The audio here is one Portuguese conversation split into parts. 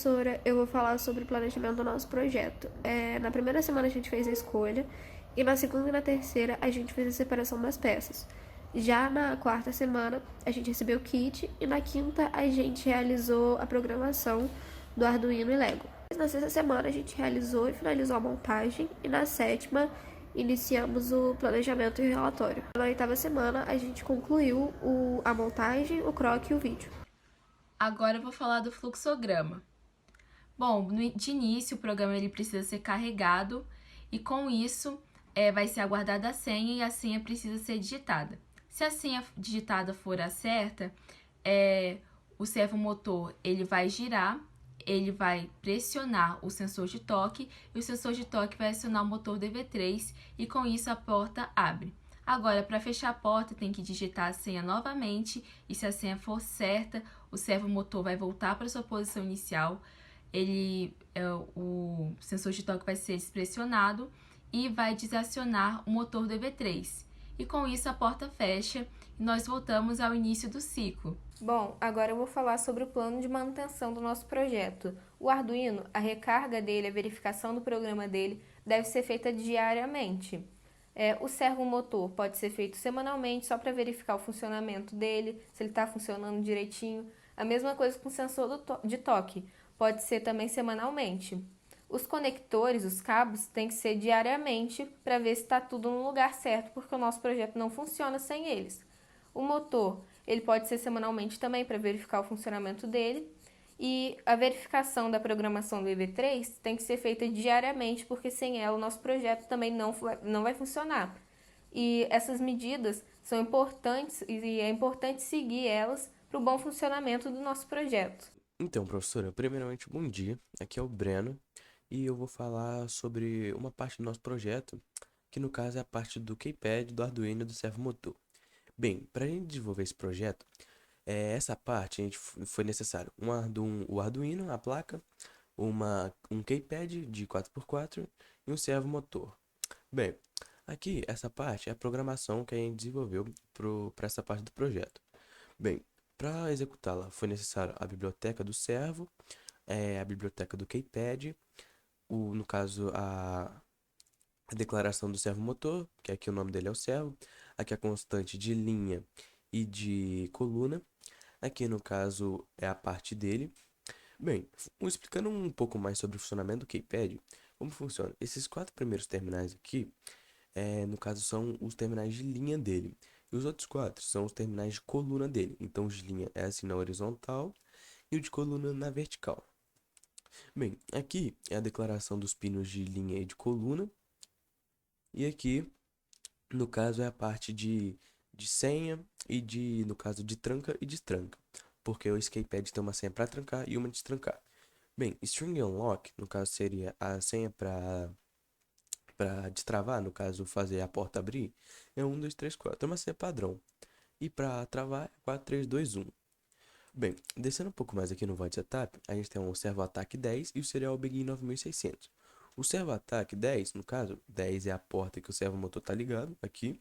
Professora, eu vou falar sobre o planejamento do nosso projeto. Na primeira semana a gente fez a escolha, e na segunda e na terceira a gente fez a separação das peças. Já na quarta semana a gente recebeu o kit, e na quinta a gente realizou a programação do Arduino e Lego. Na sexta semana a gente realizou e finalizou a montagem, e na sétima iniciamos o planejamento e o relatório. Na oitava semana a gente concluiu a montagem, o croc e o vídeo. Agora eu vou falar do fluxograma. Bom, de início o programa ele precisa ser carregado e com isso vai ser aguardada a senha e a senha precisa ser digitada. Se a senha digitada for a certa, o servomotor ele vai girar, ele vai pressionar o sensor de toque e o sensor de toque vai acionar o motor DV3 e com isso a porta abre. Agora, para fechar a porta, tem que digitar a senha novamente e se a senha for certa, o servomotor vai voltar para sua posição inicial, o sensor de toque vai ser despressionado e vai desacionar o motor DV3. E com isso a porta fecha e nós voltamos ao início do ciclo. Bom, agora eu vou falar sobre o plano de manutenção do nosso projeto. O Arduino, a recarga dele, a verificação do programa dele deve ser feita diariamente. O servomotor pode ser feito semanalmente só para verificar o funcionamento dele, se ele está funcionando direitinho. A mesma coisa com o sensor de toque, pode ser também semanalmente. Os conectores, os cabos, tem que ser diariamente para ver se está tudo no lugar certo, porque o nosso projeto não funciona sem eles. O motor, ele pode ser semanalmente também para verificar o funcionamento dele. E a verificação da programação do EV3 tem que ser feita diariamente, porque sem ela o nosso projeto também não vai funcionar. E essas medidas são importantes e é importante seguir elas para o bom funcionamento do nosso projeto. Então, professora, primeiramente, bom dia. Aqui é o Breno e eu vou falar sobre uma parte do nosso projeto, que no caso é a parte do keypad, do Arduino e do servomotor. Bem, para a gente desenvolver esse projeto, essa parte foi necessário o Arduino, a placa, um keypad de 4x4 e um servomotor. Bem, aqui essa parte é a programação que a gente desenvolveu para essa parte do projeto. Bem, para executá-la foi necessário a biblioteca do servo, a biblioteca do keypad, no caso a declaração do servomotor, que aqui o nome dele é o servo, aqui a constante de linha e de coluna, aqui no caso é a parte dele. Bem, explicando um pouco mais sobre o funcionamento do keypad, como funciona? Esses quatro primeiros terminais aqui, no caso são os terminais de linha dele. E os outros quatro são os terminais de coluna dele. Então, os de linha é assim na horizontal e o de coluna na vertical. Bem, aqui é a declaração dos pinos de linha e de coluna. E aqui, no caso, é a parte de senha e no caso, de tranca e destranca. Porque o escapepad tem uma senha para trancar e uma de destrancar. Bem, string unlock, no caso, seria a senha para destravar, no caso, fazer a porta abrir, é 1, 2, 3, 4. É uma senha padrão. E para travar é 4, 3, 2, 1. Bem, descendo um pouco mais aqui no Void Setup, a gente tem o Servo Attack 10 e o Serial Begin 9600. O Servo Attack 10, no caso, 10 é a porta que o servo motor tá ligado aqui.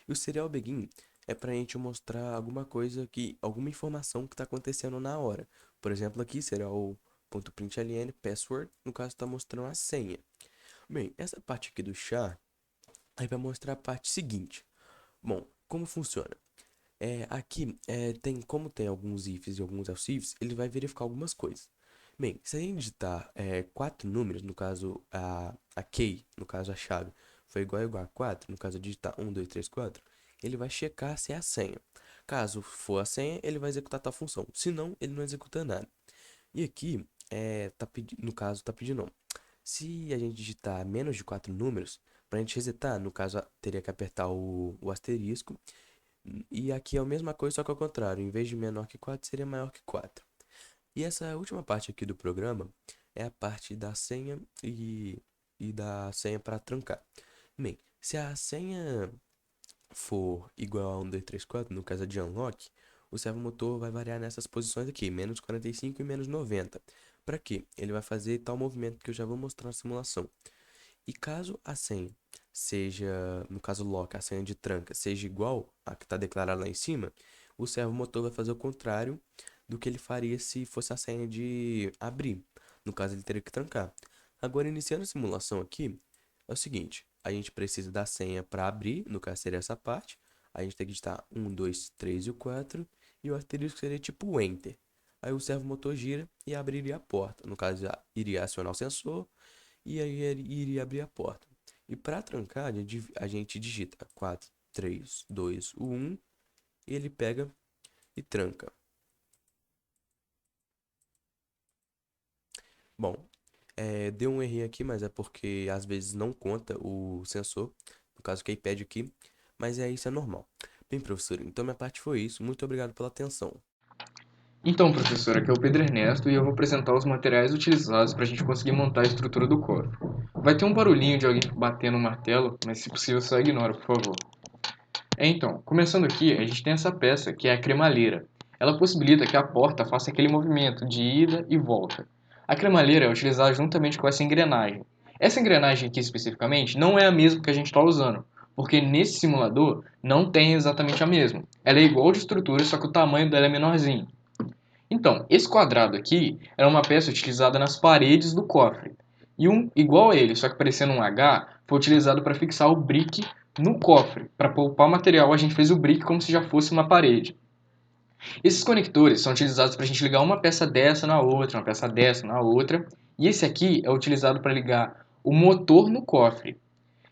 E o Serial Begin é para a gente mostrar alguma coisa alguma informação que está acontecendo na hora. Por exemplo, aqui serial.println password, no caso está mostrando a senha. Bem, essa parte aqui do char aí vai mostrar a parte seguinte. Bom, como funciona? Aqui como tem alguns ifs e alguns else ifs, ele vai verificar algumas coisas. Bem, se a gente digitar quatro números, no caso a key, no caso a chave, foi igual a 4, no caso digitar 1, 2, 3, 4, ele vai checar se é a senha. Caso for a senha, ele vai executar tal função. Se não, ele não executa nada. E aqui, no caso, tá pedindo não. Se a gente digitar menos de 4 números, para a gente resetar, no caso, teria que apertar o asterisco. E aqui é a mesma coisa, só que ao contrário. Em vez de menor que 4 seria maior que 4. E essa última parte aqui do programa é a parte da senha e da senha para trancar. Bem, se a senha for igual a 1, 2, 3, 4, no caso de unlock, o servomotor vai variar nessas posições aqui, menos 45 e menos 90. Para quê? Ele vai fazer tal movimento que eu já vou mostrar na simulação. E caso a senha seja, no caso lock, a senha de tranca, seja igual a que está declarada lá em cima, o servomotor vai fazer o contrário do que ele faria se fosse a senha de abrir. No caso, ele teria que trancar. Agora, iniciando a simulação aqui, é o seguinte. A gente precisa da senha para abrir, no caso seria essa parte. A gente tem que digitar 1, 2, 3 e o 4. E o asterisco seria tipo o Enter. Aí o servomotor gira e abriria a porta. No caso, iria acionar o sensor e aí ele iria abrir a porta. E para trancar, a gente digita 4, 3, 2, 1 e ele pega e tranca. Bom, deu um errinho aqui, mas é porque às vezes não conta o sensor, no caso o keypad aqui, mas isso é normal. Bem, professor, então minha parte foi isso. Muito obrigado pela atenção. Então, professor, aqui é o Pedro Ernesto e eu vou apresentar os materiais utilizados para a gente conseguir montar a estrutura do cofre. Vai ter um barulhinho de alguém batendo no martelo, mas se possível só ignora, por favor. Então, começando aqui, a gente tem essa peça que é a cremalheira. Ela possibilita que a porta faça aquele movimento de ida e volta. A cremalheira é utilizada juntamente com essa engrenagem. Essa engrenagem aqui especificamente não é a mesma que a gente está usando, porque nesse simulador não tem exatamente a mesma. Ela é igual de estrutura, só que o tamanho dela é menorzinho. Então, esse quadrado aqui era uma peça utilizada nas paredes do cofre. E um igual a ele, só que parecendo um H, foi utilizado para fixar o brick no cofre. Para poupar material, a gente fez o brick como se já fosse uma parede. Esses conectores são utilizados para a gente ligar uma peça dessa na outra, uma peça dessa na outra. E esse aqui é utilizado para ligar o motor no cofre.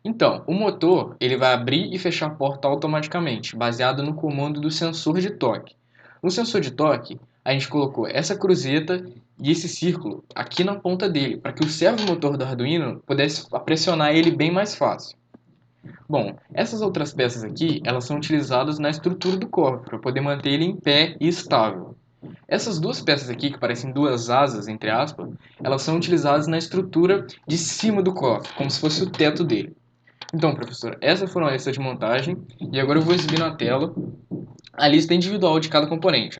Então, o motor ele vai abrir e fechar a porta automaticamente, baseado no comando do sensor de toque. No sensor de toque, a gente colocou essa cruzeta e esse círculo aqui na ponta dele, para que o servomotor do Arduino pudesse pressionar ele bem mais fácil. Bom, essas outras peças aqui, elas são utilizadas na estrutura do cofre, para poder manter ele em pé e estável. Essas duas peças aqui, que parecem duas asas, entre aspas, elas são utilizadas na estrutura de cima do cofre, como se fosse o teto dele. Então, professor, essas foram a lista de montagem e agora eu vou exibir na tela a lista individual de cada componente.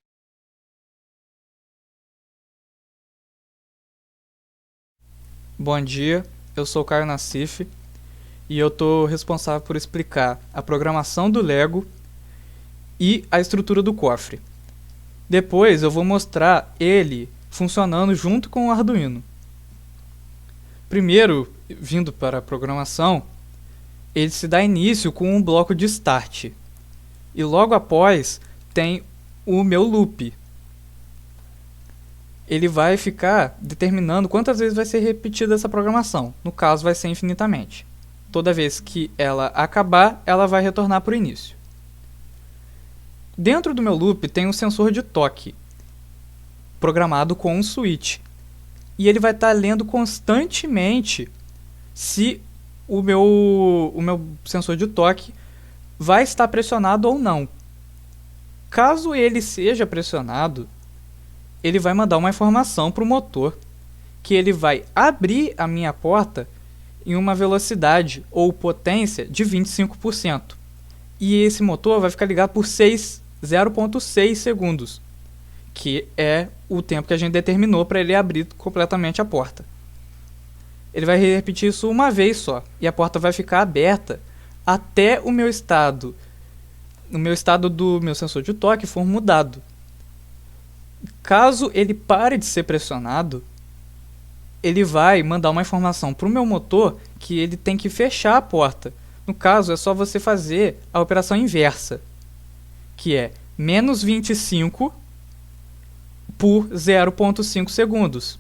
Bom dia, eu sou o Caio Nassif e eu estou responsável por explicar a programação do Lego e a estrutura do cofre. Depois eu vou mostrar ele funcionando junto com o Arduino. Primeiro, vindo para a programação, ele se dá início com um bloco de start. E logo após tem o meu loop. Ele vai ficar determinando quantas vezes vai ser repetida essa programação. No caso, vai ser infinitamente. Toda vez que ela acabar, ela vai retornar para o início. Dentro do meu loop tem um sensor de toque, programado com um switch. E ele vai estar lendo constantemente se o meu sensor de toque vai estar pressionado ou não. Caso ele seja pressionado, ele vai mandar uma informação para o motor que ele vai abrir a minha porta em uma velocidade ou potência de 25%. E esse motor vai ficar ligado por 0,6 segundos, que é o tempo que a gente determinou para ele abrir completamente a porta. Ele vai repetir isso uma vez só, e a porta vai ficar aberta até o meu estado do meu sensor de toque for mudado. Caso ele pare de ser pressionado, ele vai mandar uma informação para o meu motor que ele tem que fechar a porta. No caso, é só você fazer a operação inversa, que é menos 25 por 0,5 segundos.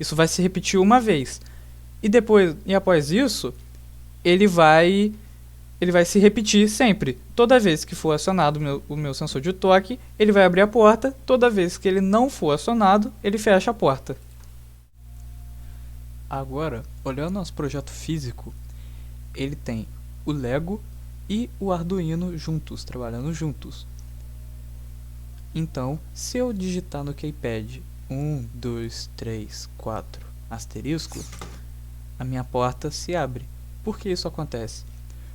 Isso vai se repetir uma vez. E após isso, ele vai se repetir sempre. Toda vez que for acionado o meu sensor de toque, ele vai abrir a porta. Toda vez que ele não for acionado, ele fecha a porta. Agora, olhando nosso projeto físico, ele tem o Lego e o Arduino juntos, trabalhando juntos. Então, se eu digitar no keypad 1, 2, 3, 4, asterisco, a minha porta se abre. Por que isso acontece?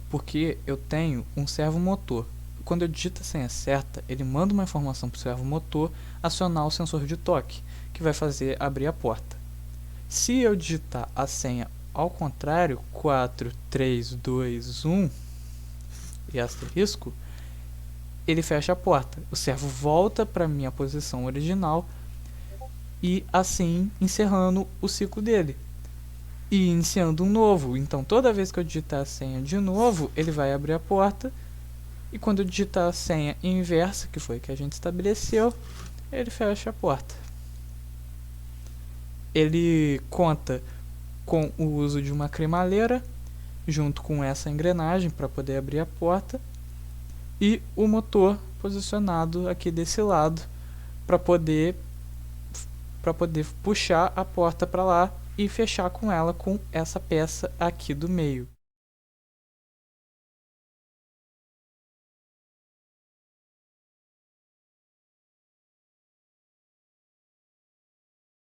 Porque eu tenho um servomotor. Quando eu digito a senha certa, ele manda uma informação para o servomotor acionar o sensor de toque, que vai fazer abrir a porta. Se eu digitar a senha ao contrário, 4, 3, 2, 1 e asterisco, ele fecha a porta. O servo volta para a minha posição original e assim encerrando o ciclo dele e iniciando um novo. Então toda vez que eu digitar a senha de novo, ele vai abrir a porta, e quando eu digitar a senha inversa, que foi que a gente estabeleceu, ele fecha a porta. Ele conta com o uso de uma cremaleira junto com essa engrenagem para poder abrir a porta, e o motor posicionado aqui desse lado para poder puxar a porta para lá e fechar com ela com essa peça aqui do meio.